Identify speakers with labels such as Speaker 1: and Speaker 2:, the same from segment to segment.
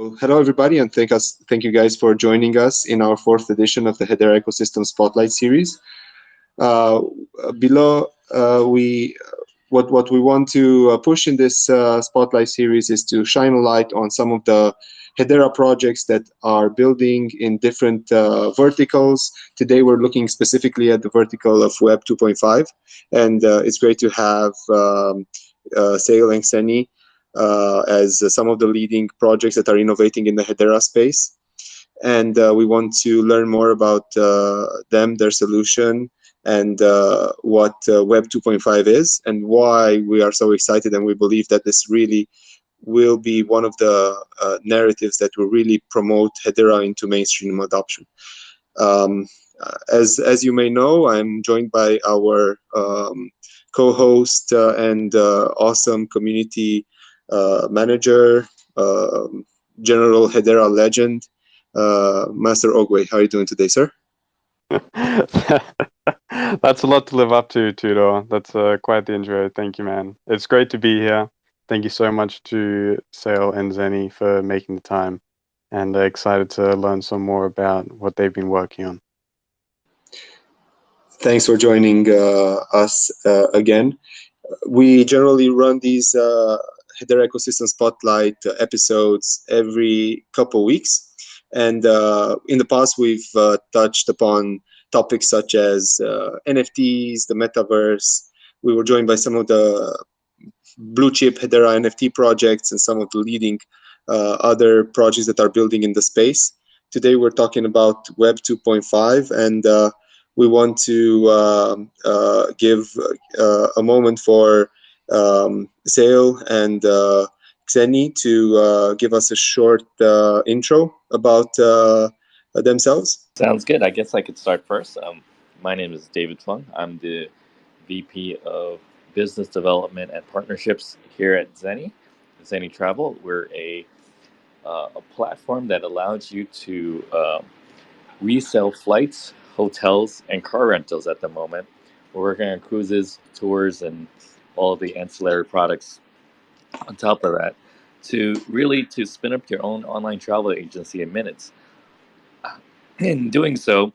Speaker 1: Well, hello, everybody, and thank you guys for joining us in our fourth edition of the Hedera Ecosystem Spotlight series. Below, what we want to push in this Spotlight series is to shine a light on some of the Hedera projects that are building in different verticals. Today, we're looking specifically at the vertical of Web 2.5, and it's great to have Sayl and Xeni as some of the leading projects that are innovating in the Hedera space. And we want to learn more about them, their solution, and what Web 2.5 is, and why we are so excited. And we believe that this really will be one of the narratives that will really promote Hedera into mainstream adoption. As you may know, I'm joined by our co-host and awesome community manager, General Hedera legend, Master Ogwe. How are you doing today, sir?
Speaker 2: That's a lot to live up to, Tudor. That's quite the intro. Thank you, man. It's great to be here. Thank you so much to Sayl and Xeni for making the time, and excited to learn some more about what they've been working on.
Speaker 1: Thanks for joining us again. We generally run these Hedera Ecosystem Spotlight episodes every couple weeks. And in the past, we've touched upon topics such as NFTs, the metaverse. We were joined by some of the blue chip Hedera NFT projects and some of the leading other projects that are building in the space. Today, we're talking about Web 2.5, and we want to give a moment for Sayl and Xeni to give us a short intro about themselves.
Speaker 3: Sounds good. I guess I could start first. My name is David Fung. I'm the VP of Business Development and Partnerships here at Xeni Travel. We're a platform that allows you to resell flights, hotels, and car rentals at the moment. We're working on cruises, tours, and all the ancillary products on top of that to spin up your own online travel agency in minutes. In doing so,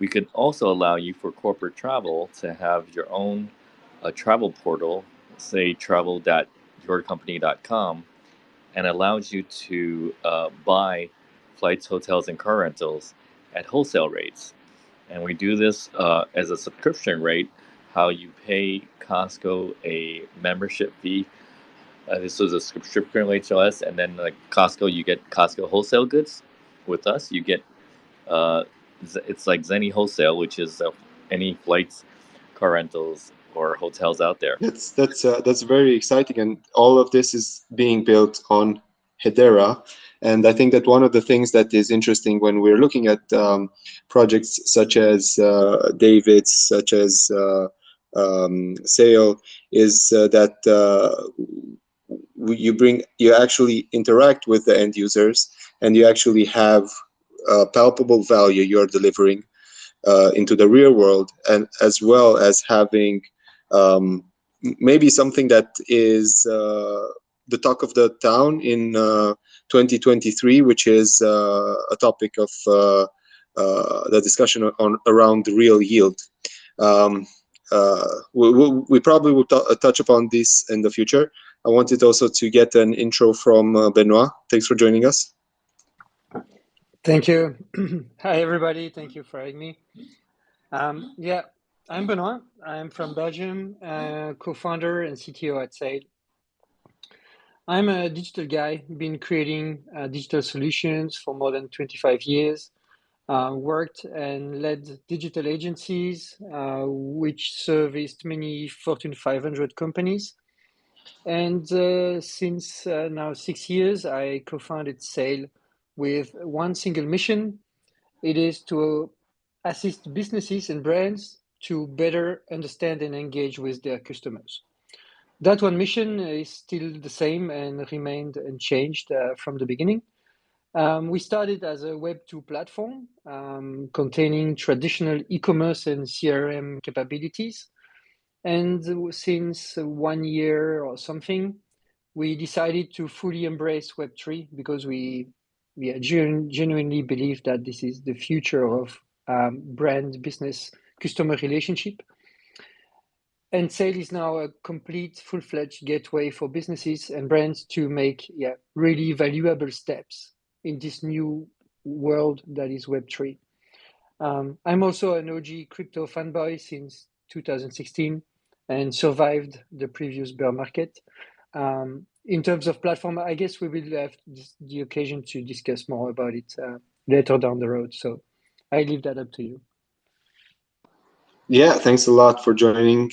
Speaker 3: we could also allow you for corporate travel to have your own travel portal, say travel.yourcompany.com, and allows you to buy flights, hotels, and car rentals at wholesale rates. And we do this as a subscription rate, how you pay Costco a membership fee. This was a subscription rate to us, and then like Costco, you get Costco wholesale goods. With us, you get it's like Xeni Wholesale, which is any flights, car rentals, or hotels out there.
Speaker 1: That's very exciting, and all of this is being built on Hedera. And I think that one of the things that is interesting when we're looking at projects such as David's, such as Sayl, is that you actually interact with the end users, and you actually have palpable value you're delivering into the real world, and as well as having maybe something that is the talk of the town in 2023, which is a topic of the discussion around real yield. We probably will touch upon this in the future. I wanted also to get an intro from Benoit. Thanks for joining us.
Speaker 4: Thank you. Hi, everybody. Thank you for having me. Yeah, I'm Benoit. I'm from Belgium, co-founder and CTO at Sayl. I'm a digital guy, been creating digital solutions for more than 25 years, worked and led digital agencies, which serviced many Fortune 500 companies. And since now 6 years, I co-founded Sayl with one single mission. It is to assist businesses and brands to better understand and engage with their customers. That one mission is still the same and remained unchanged from the beginning. We started as a Web2 platform containing traditional e-commerce and CRM capabilities. And since 1 year or something, we decided to fully embrace Web3 because we genuinely believe that this is the future of brand, business, customer relationship. And Sayl is now a complete, full-fledged gateway for businesses and brands to make really valuable steps in this new world that is Web3. I'm also an OG crypto fanboy since 2016 and survived the previous bear market. In terms of platform, I guess we will have the occasion to discuss more about it later down the road. So I leave that up to you.
Speaker 1: Yeah, thanks a lot for joining.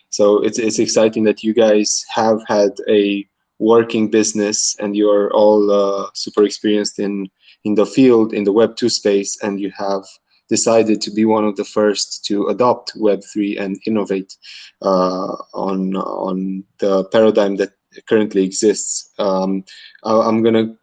Speaker 1: So it's exciting that you guys have had a working business and you're all super experienced in the field, in the Web2 space, and you have decided to be one of the first to adopt Web3 and innovate on the paradigm that currently exists. I'm gonna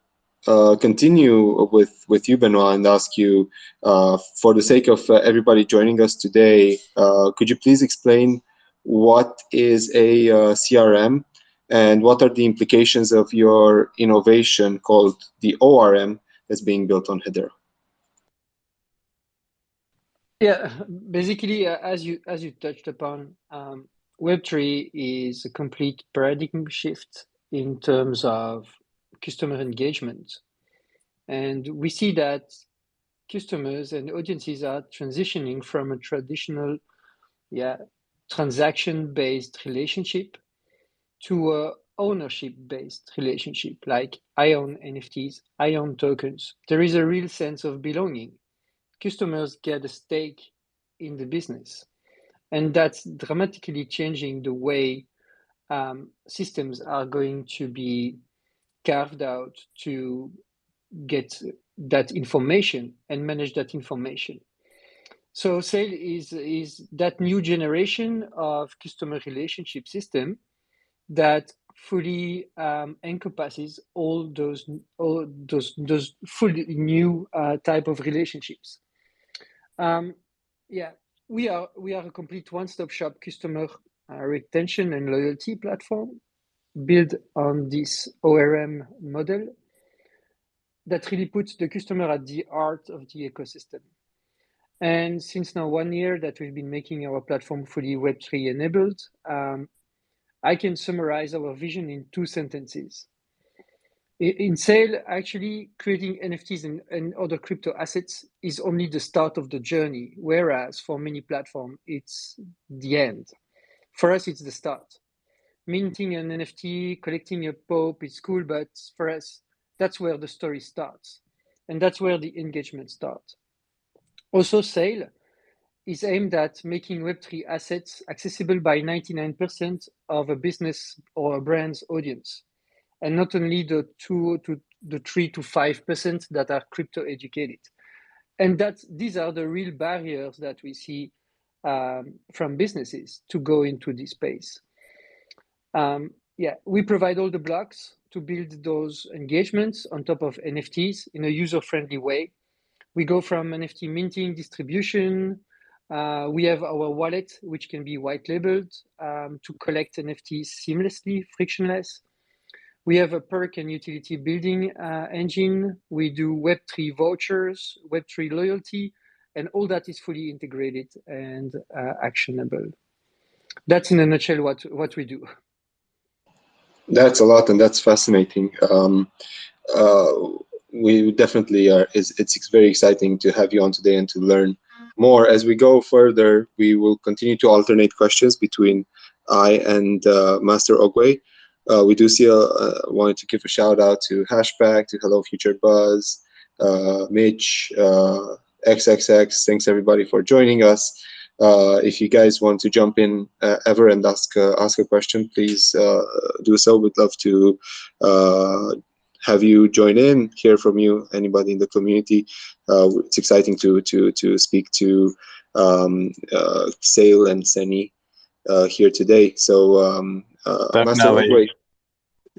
Speaker 1: continue with you, Benoit, and ask you, for the sake of everybody joining us today, could you please explain what is a CRM and what are the implications of your innovation called the ORM that's being built on Hedera?
Speaker 4: Yeah, basically, as you touched upon, Web3 is a complete paradigm shift in terms of customer engagement. And we see that customers and audiences are transitioning from a traditional transaction-based relationship to a ownership-based relationship, like I own NFTs, I own tokens. There is a real sense of belonging. Customers get a stake in the business. And that's dramatically changing the way systems are going to be carved out to get that information and manage that information. So Sayl is that new generation of customer relationship system that fully encompasses all those fully new type of relationships. We are a complete one-stop shop customer retention and loyalty platform built on this ORM model that really puts the customer at the heart of the ecosystem. And since now 1 year that we've been making our platform fully Web3 enabled, I can summarize our vision in 2 sentences. In Sayl, actually creating NFTs and other crypto assets is only the start of the journey, whereas for many platforms, it's the end. For us, it's the start. Minting an NFT, collecting a POP, it's cool, but for us, that's where the story starts. And that's where the engagement starts. Also, Sayl is aimed at making Web3 assets accessible by 99% of a business or a brand's audience, and not only the 3 to 5% that are crypto educated. And these are the real barriers that we see from businesses to go into this space. We provide all the blocks to build those engagements on top of NFTs in a user-friendly way. We go from NFT minting, distribution. We have our wallet, which can be white labeled to collect NFTs seamlessly, frictionless. We have a perk and utility building engine. We do Web3 vouchers, Web3 loyalty, and all that is fully integrated and actionable. That's in a nutshell what we do.
Speaker 1: That's a lot, and that's fascinating. We definitely are. It's very exciting to have you on today and to learn more. As we go further, we will continue to alternate questions between I and Master Ogwe. We do see wanted to give a shout out to Hashpack, to Hello Future Buzz, Mitch, XXX. Thanks everybody for joining us. If you guys want to jump in ever and ask a question, please do so. We'd love to have you join in, hear from you, anybody in the community. It's exciting to speak to Sayl and Xeni here today. So Master Ogwe.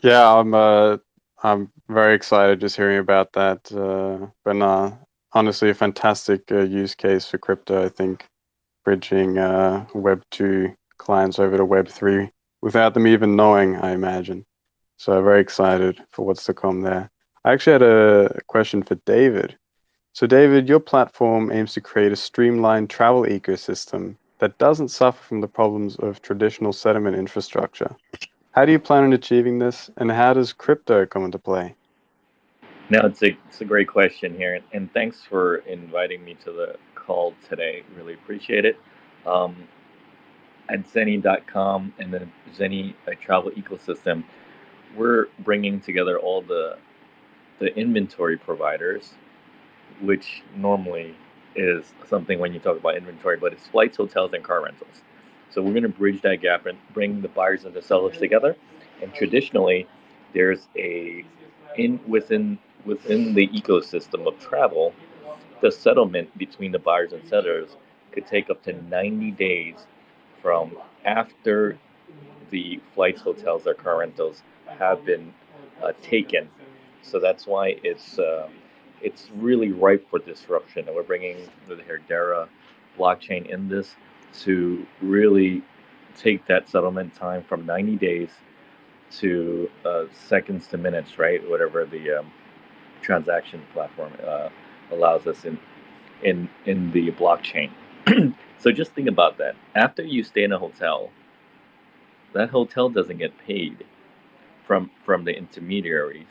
Speaker 2: Yeah, I'm very excited just hearing about that. But honestly, a fantastic use case for crypto. I think bridging Web 2 clients over to Web 3 without them even knowing, I imagine. So very excited for what's to come there. I actually had a question for David. So David, your platform aims to create a streamlined travel ecosystem that doesn't suffer from the problems of traditional settlement infrastructure. How do you plan on achieving this, and how does crypto come into play?
Speaker 3: Now, it's a great question here, and thanks for inviting me to the call today. Really appreciate it. Um, at Xeni.com and the Xeni travel ecosystem, we're bringing together all the inventory providers, which normally is something when you talk about inventory, but it's flights, hotels, and car rentals. So we're going to bridge that gap and bring the buyers and the sellers together. And traditionally, there's a in within the ecosystem of travel, the settlement between the buyers and sellers could take up to 90 days from after the flights, hotels, or car rentals have been taken. So that's why it's really ripe for disruption, and we're bringing the Hedera blockchain in this to really take that settlement time from 90 days to seconds to minutes, right? Whatever the transaction platform allows us in the blockchain. So just think about that. After you stay in a hotel, that hotel doesn't get paid from the intermediaries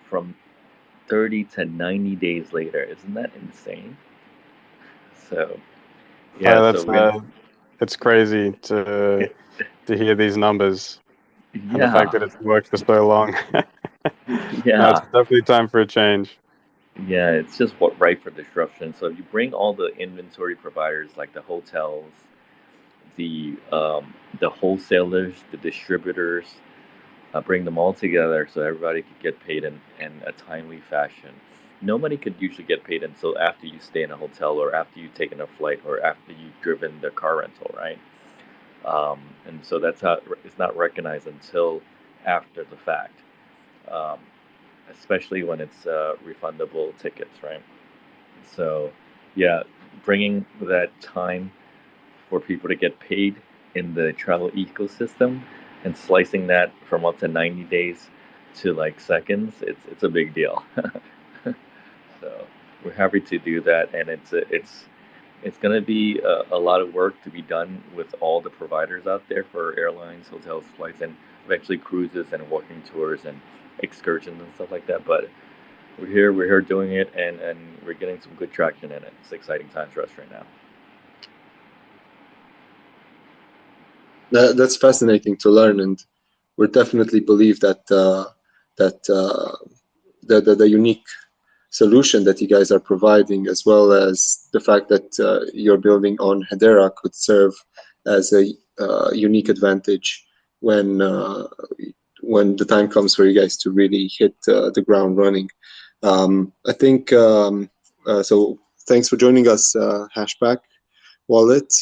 Speaker 3: from 30 to 90 days later. Isn't that insane? So yeah, so
Speaker 2: That's
Speaker 3: we're gonna
Speaker 2: it's crazy to hear these numbers and the fact
Speaker 3: yeah,
Speaker 2: that it's worked for so long. No, it's
Speaker 3: yeah,
Speaker 2: definitely time for a change.
Speaker 3: yeah. It's just what right for disruption. So if you bring all the inventory providers like the hotels, the wholesalers, the distributors, bring them all together so everybody could get paid in a timely fashion. Nobody could usually get paid until after you stay in a hotel or after you've taken a flight or after you've driven the car rental, right? And so that's how it's not recognized until after the fact, um, especially when it's refundable tickets, right? So, yeah, bringing that time for people to get paid in the travel ecosystem and slicing that from up to 90 days to like seconds, it's a big deal. So we're happy to do that, and it's going to be a lot of work to be done with all the providers out there for airlines, hotels, flights, and eventually cruises and walking tours and excursions and stuff like that. But we're here doing it, and we're getting some good traction in it. It's exciting times for us right now.
Speaker 1: That's fascinating to learn, and we definitely believe that the unique solution that you guys are providing, as well as the fact that you're building on Hedera, could serve as a unique advantage when the time comes for you guys to really hit the ground running. I think so. Thanks for joining us, Hashpack Wallet.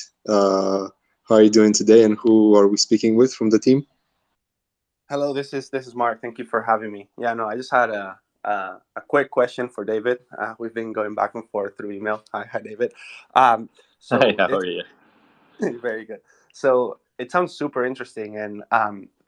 Speaker 1: How are you doing today, and who are we speaking with from the team?
Speaker 5: Hello, this is Mark. Thank you for having me. Yeah, no, I just had a quick question for David. We've been going back and forth through email. Hi, David.
Speaker 3: Hi,
Speaker 5: So
Speaker 3: how are
Speaker 5: it's
Speaker 3: you?
Speaker 5: very good. So it sounds super interesting, and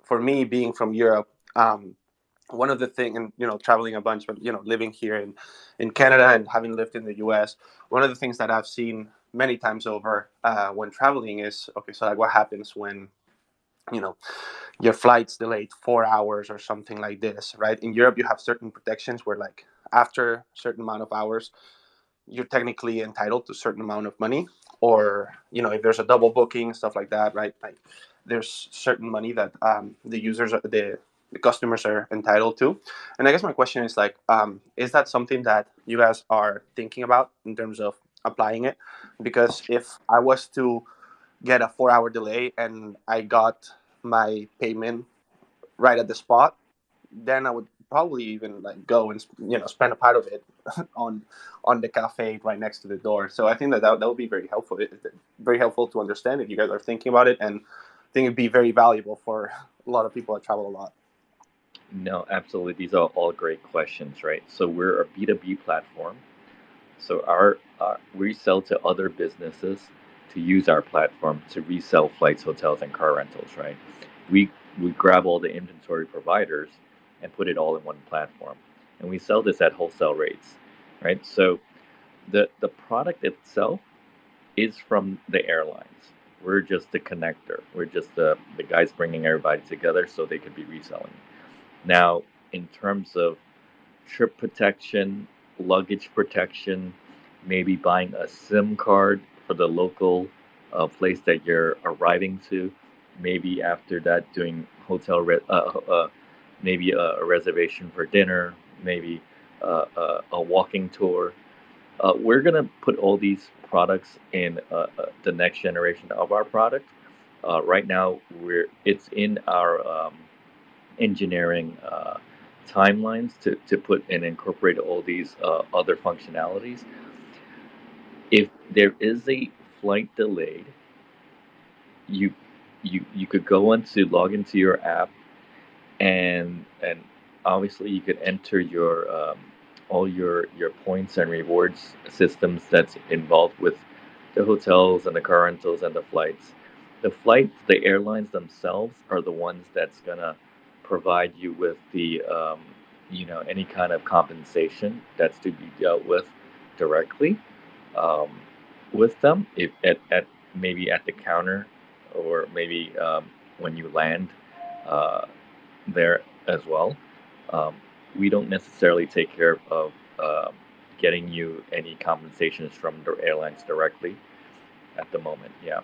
Speaker 5: for me, being from Europe, one of the things, and traveling a bunch, but living here in Canada and having lived in the U.S., one of the things that I've seen many times over when traveling is okay. So like, what happens when you know your flight's delayed 4 hours or something like this, right? In Europe, you have certain protections where, like, after a certain amount of hours, you're technically entitled to a certain amount of money, or if there's a double booking, stuff like that, right? Like, there's certain money that the users, the customers are entitled to. And I guess my question is like, is that something that you guys are thinking about in terms of applying it? Because if I was to get a 4 hour delay and I got my payment right at the spot, then I would probably even like go and spend a part of it on the cafe right next to the door. So I think that would be very helpful. Very helpful to understand if you guys are thinking about it, and I think it'd be very valuable for a lot of people that travel a lot.
Speaker 3: No, absolutely. These are all great questions, right? So we're a B2B platform. So our we sell to other businesses to use our platform to resell flights, hotels, and car rentals, right? We we grab all the inventory providers and put it all in one platform, and we sell this at wholesale rates, right? So the product itself is from the airlines. We're just the connector. We're just the guys bringing everybody together so they could be reselling. Now, in terms of trip protection, luggage protection, maybe buying a SIM card for the local place that you're arriving to. Maybe after that, doing maybe a reservation for dinner, maybe a walking tour. We're gonna put all these products in the next generation of our product. Right now, it's in our engineering timelines to put and incorporate all these other functionalities. If there is a flight delayed, you you could go into log into your app, and obviously you could enter your all your points and rewards systems that's involved with the hotels and the car rentals and the flights. The airlines themselves are the ones that's gonna provide you with the any kind of compensation that's to be dealt with directly um, with them, if at maybe at the counter, or maybe when you land uh, there as well. Um, we don't necessarily take care of getting you any compensations from the airlines directly at the moment. Yeah.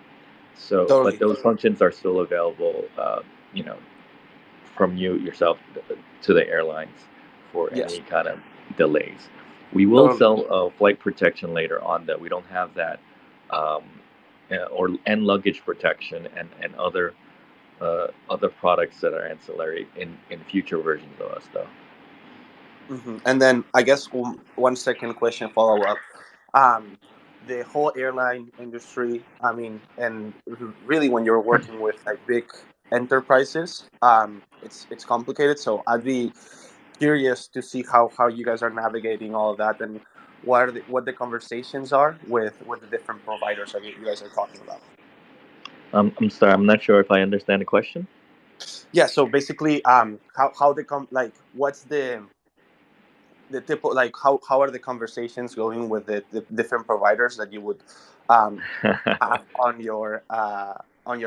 Speaker 3: So, but
Speaker 5: Totally.
Speaker 3: those functions are still available, you know, from you yourself to the airlines for any
Speaker 5: Yes.
Speaker 3: kind of delays. We will
Speaker 5: Totally.
Speaker 3: sell flight protection later on, that we don't have that, um, or and luggage protection and other products that are ancillary in future versions of us, though.
Speaker 5: And then I guess one second question follow up. Um, the whole airline industry, I mean, and really when you're working with like big enterprises, it's complicated. So I'd be curious to see how you guys are navigating all of that, and what the conversations are with the different providers that you guys are talking about.
Speaker 3: I'm sorry, I'm not sure if I understand the question.
Speaker 5: Yeah. So basically, how they come like what's the typical like how are the conversations going with the different providers that you would have on your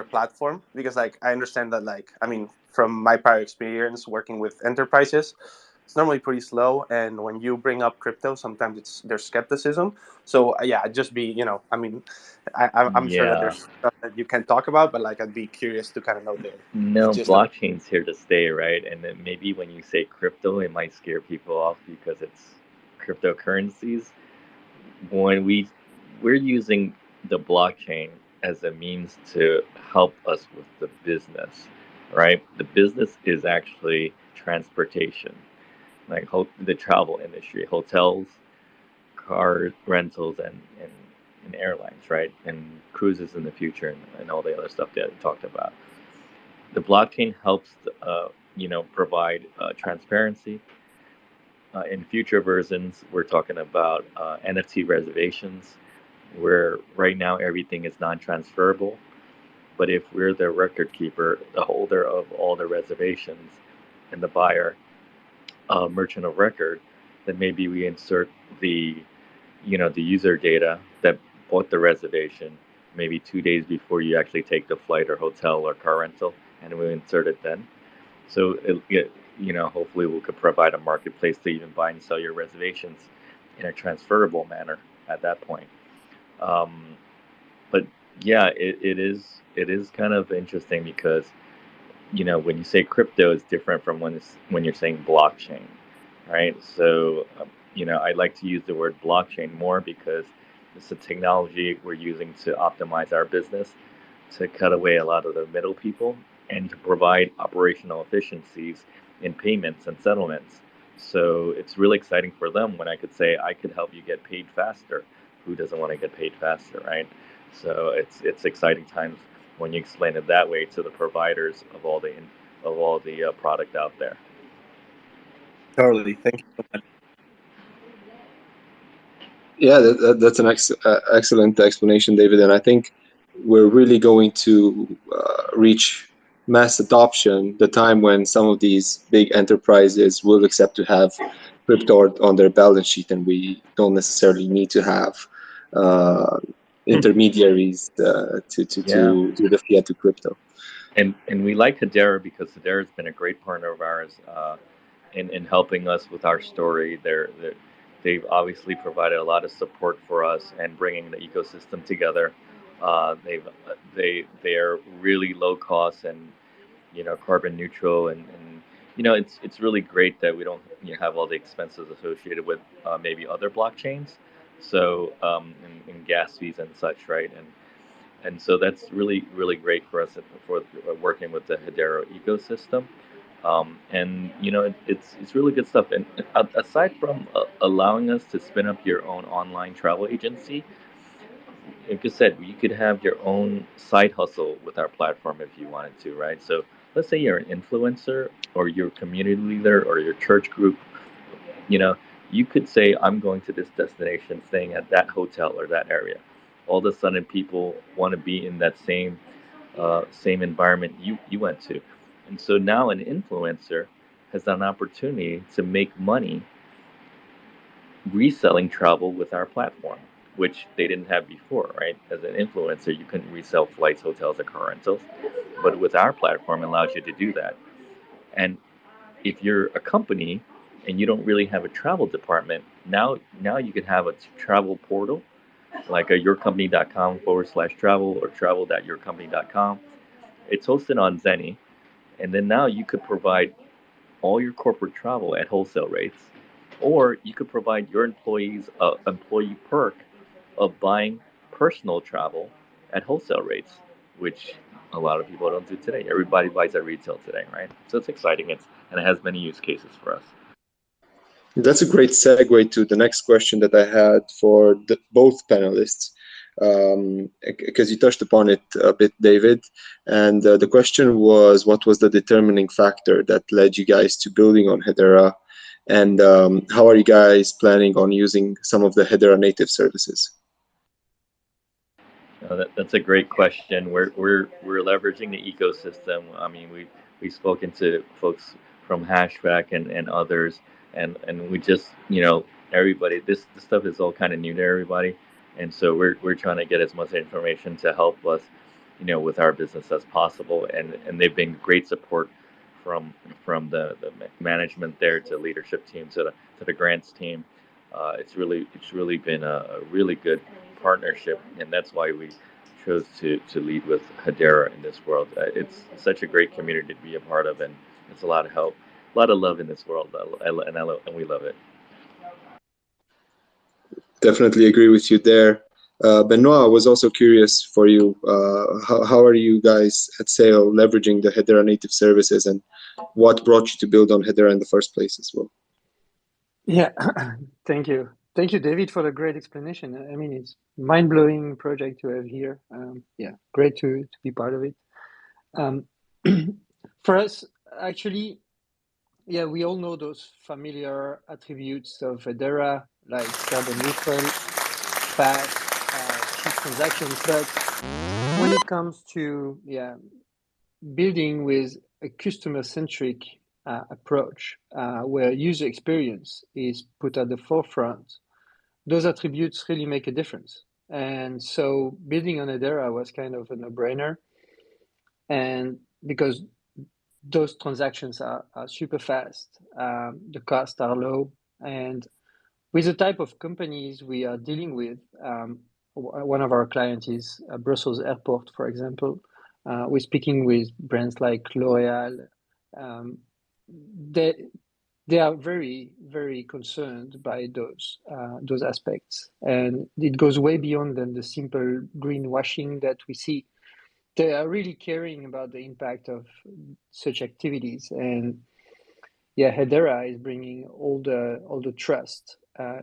Speaker 5: platform? Because like I understand that, like, I mean, from my prior experience working with enterprises, it's normally pretty slow, and when you bring up crypto, sometimes it's there's skepticism. So yeah, I'd just be, I mean, I'm sure that
Speaker 3: Yeah.
Speaker 5: there's stuff that you can talk about, but like I'd be curious to kind of know the
Speaker 3: No,
Speaker 5: gist of it.
Speaker 3: blockchain's here to stay, right? And then maybe when you say crypto, it might scare people off because it's cryptocurrencies. When we're using the blockchain as a means to help us with the business, right? The business is actually transportation, like the travel industry, hotels, car rentals, and airlines, right? And cruises in the future, and all the other stuff that I talked about. The blockchain helps, provide transparency. In future versions, we're talking about NFT reservations, where right now everything is non-transferable. But if we're the record keeper, the holder of all the reservations, and the buyer, merchant of record, then maybe we insert the user data that bought the reservation maybe 2 days before you actually take the flight or hotel or car rental, and we insert it then. So hopefully we could provide a marketplace to even buy and sell your reservations in a transferable manner at that point. Um, but yeah, it is kind of interesting because when you say crypto, it's different from when you're saying blockchain, right? So I like to use the word blockchain more because it's a technology we're using to optimize our business, to cut away a lot of the middle people, and to provide operational efficiencies in payments and settlements. So it's really exciting for them when I could say I could help you get paid faster. Who doesn't want to get paid faster, right? So it's exciting times when you explain it that way to the providers of all the product out there.
Speaker 5: Totally. Thank you so much.
Speaker 1: Yeah, that's an excellent explanation, David. And I think we're really going to reach mass adoption, the time when some of these big enterprises will accept to have crypto on their balance sheet, and we don't necessarily need to have uh, intermediaries
Speaker 3: Yeah.
Speaker 1: to do the fiat to crypto.
Speaker 3: And we like Hedera because Hedera's been a great partner of ours in helping us with our story. They've obviously provided a lot of support for us and bringing the ecosystem together. They are really low cost and carbon neutral, and it's really great that we don't have all the expenses associated with maybe other blockchains, so and gas fees and such, right? And so that's really great for us for working with the Hedera ecosystem. And it's really good stuff. And aside from allowing us to spin up your own online travel agency, like I said, you could have your own side hustle with our platform if you wanted to, right? So let's say you're an influencer or you're a community leader or your church group, you know, you could say, I'm going to this destination, staying at that hotel or that area. All of a sudden, people want to be in that same environment you went to, and so now an influencer has an opportunity to make money reselling travel with our platform, which they didn't have before, right? As an influencer, you couldn't resell flights, hotels, or car rentals, but with our platform, it allows you to do that. And if you're a company and you don't really have a travel department, now you can have a travel portal like a yourcompany.com/travel or travel.yourcompany.com. It's hosted on Xeni, and then now you could provide all your corporate travel at wholesale rates, or you could provide your employees a employee perk of buying personal travel at wholesale rates, which a lot of people don't do today. Everybody buys at retail today, right? So it's exciting. And it has many use cases for us.
Speaker 1: That's a great segue to the next question that I had for both panelists, because you touched upon it a bit, David. And the question was, what was the determining factor that led you guys to building on Hedera? And how are you guys planning on using some of the Hedera native services?
Speaker 3: That's a great question. We're leveraging the ecosystem. I mean, we've spoken to folks from Hashpack and others, and we just everybody. This stuff is all kind of new to everybody, and so we're trying to get as much information to help us, with our business as possible. And they've been great support from the management there to leadership team to the grants team. It's really been a really good partnership, and that's why we chose to lead with Hedera in this world. It's such a great community to be a part of, and it's a lot of help, a lot of love in this world, and we love it.
Speaker 1: Definitely agree with you there. Benoit, I was also curious for you. How are you guys at Sayl leveraging the Hedera native services, and what brought you to build on Hedera in the first place as well?
Speaker 4: Yeah, thank you. Thank you, David, for the great explanation. I mean, it's mind-blowing project to have here. Yeah, great to be part of it. For us, actually, yeah, we all know those familiar attributes of Hedera, like carbon neutral, fast, cheap transactions. But when it comes to building with a customer-centric approach, where user experience is put at the forefront, those attributes really make a difference. And so building on Hedera was kind of a no-brainer. And because those transactions are super fast, the costs are low, and with the type of companies we are dealing with, one of our clients is Brussels Airport, for example. We're speaking with brands like L'Oréal. They are very, very concerned by those aspects, and it goes way beyond than the simple greenwashing that we see. They are really caring about the impact of such activities, and Hedera is bringing all the trust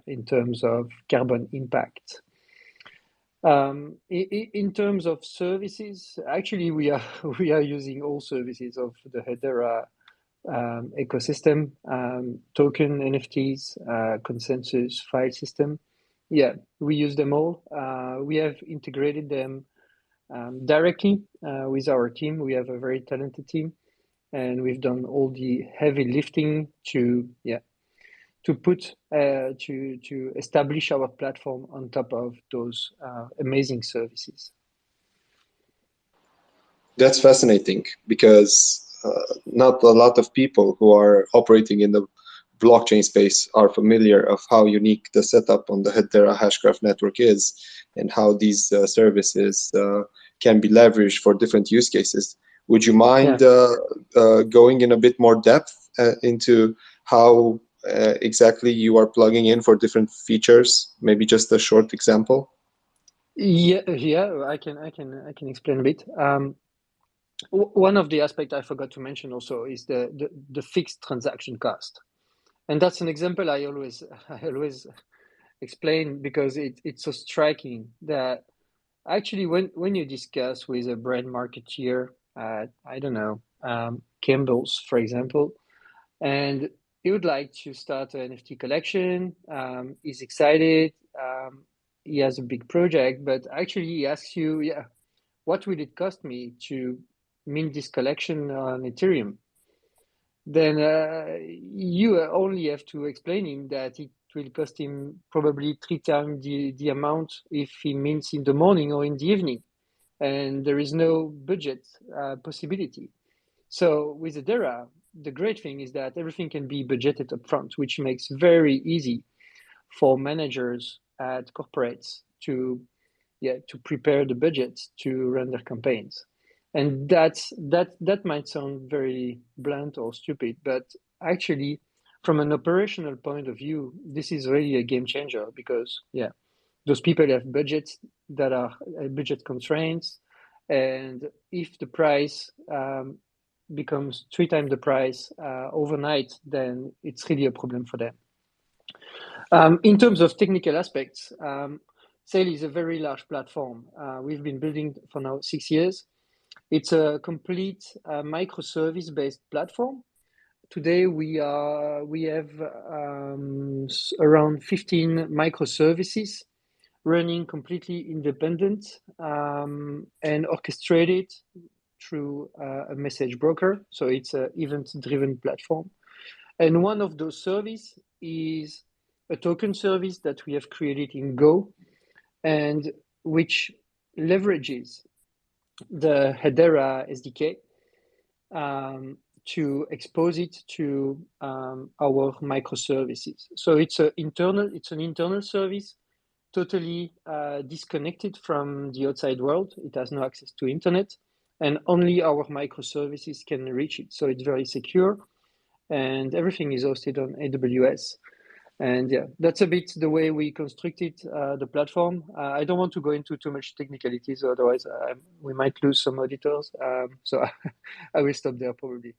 Speaker 4: in terms of carbon impact. In terms of services, actually, we are using all services of the Hedera ecosystem, token, NFTs, consensus, file system. Yeah, we use them all. We have integrated them directly with our team. We have a very talented team, and we've done all the heavy lifting to establish our platform on top of those amazing services.
Speaker 1: That's fascinating because not a lot of people who are operating in the blockchain space are familiar of how unique the setup on the Hedera Hashgraph network is and how these services can be leveraged for different use cases. Would you mind going in a bit more depth into how exactly you are plugging in for different features? Maybe just a short example.
Speaker 4: Yeah, I can explain a bit. One of the aspects I forgot to mention also is the fixed transaction cost, and that's an example I always explain because it's so striking that actually when you discuss with a brand marketeer at, I don't know, Campbell's, for example, and he would like to start an NFT collection, he's excited, he has a big project, but actually he asks you, what will it cost me to mint this collection on Ethereum? Then you only have to explain him that it will cost him probably 3 times the amount if he mints in the morning or in the evening, and there is no budget possibility. So with Hedera, the great thing is that everything can be budgeted upfront, which makes very easy for managers at corporates to prepare the budgets to run their campaigns. And that might sound very blunt or stupid, but actually, from an operational point of view, this is really a game changer because those people have budgets that are budget constraints, and if the price becomes 3 times the price overnight, then it's really a problem for them. In terms of technical aspects, Sayl is a very large platform. We've been building for now 6 years. It's a complete microservice-based platform. Today we have around 15 microservices running completely independent and orchestrated through a message broker. So it's an event-driven platform. And one of those services is a token service that we have created in Go, and which leverages the Hedera SDK to expose it to our microservices. So it's an internal service, totally disconnected from the outside world. It has no access to internet, and only our microservices can reach it. So it's very secure, and everything is hosted on AWS. And that's a bit the way we constructed the platform. I don't want to go into too much technicalities, otherwise we might lose some auditors. So I will stop there probably.